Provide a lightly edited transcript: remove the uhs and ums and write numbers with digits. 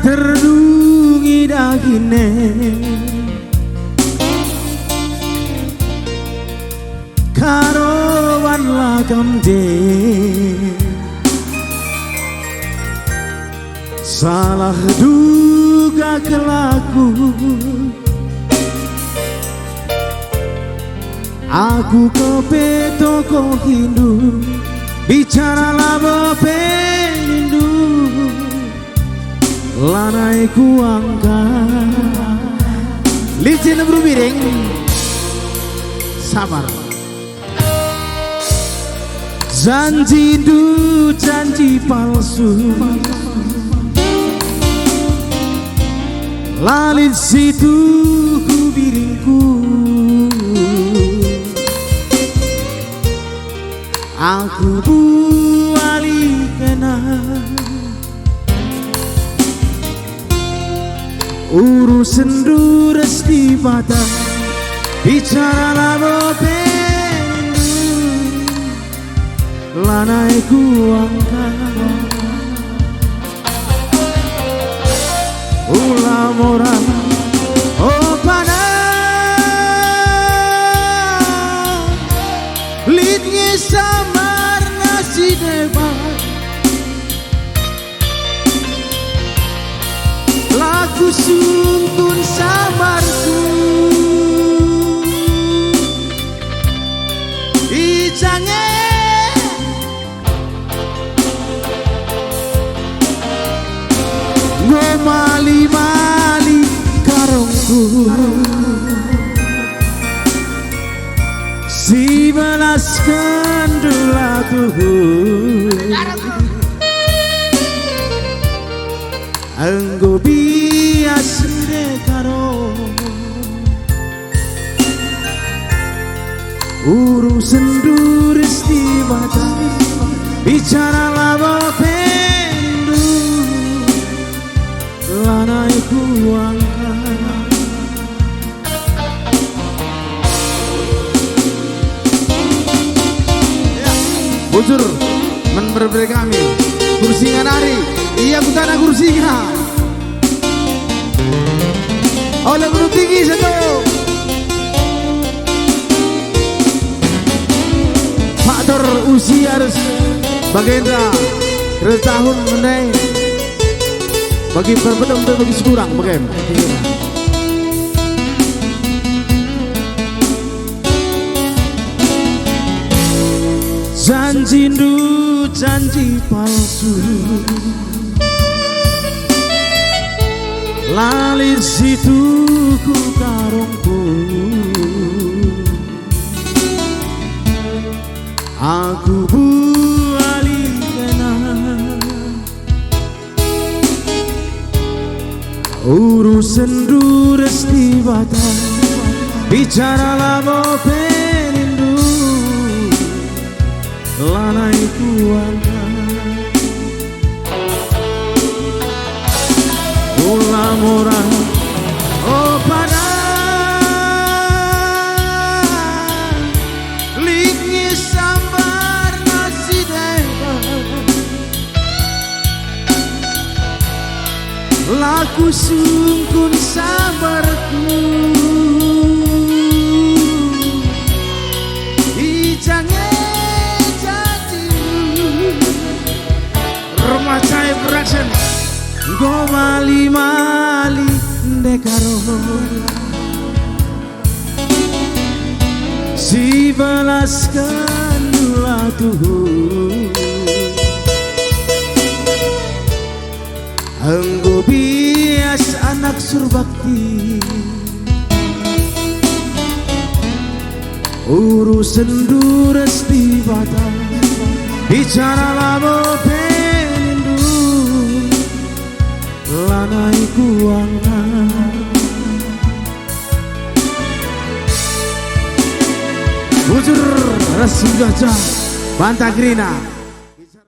terdungi dagine karawan lagam de salah duga kelaku aku kepeto ko hindu bicara lama penindu lanai ku angkat licin bro miring sabar janji du janji palsu lalit situ ku biringku aku buali kena urusan dures di mata bicara lama pendu lanai ku angkat ulam orang oh panas litnya samar nasi debat laku sungkun samarku ijange mali-mali karungku si balaskan dulaku anggo bias karo urusan duris di mata bicara lama pendu lanai ku angkat bujur men berbeda kami kursingan hari iya bukan kursingan oleh menurut tinggi satu faktor usia harus bagendra kereta tahun menai bagi berbedam dan bagi sekurang bagaimana janji du janji palsu lalir situ ku karungku aku buali kena urusan dures di batas bicara lama penindu lanai ku angkat ulam orang oh panas liknya sambar nasi debat laku sungkun sabarku ijange Cai production go mali-mali dekaro si balaskan dulatu anggo bias anak surbakti urusan dures di batas bicara lama lanai ku angkat bujur rasu gajah Bantagrina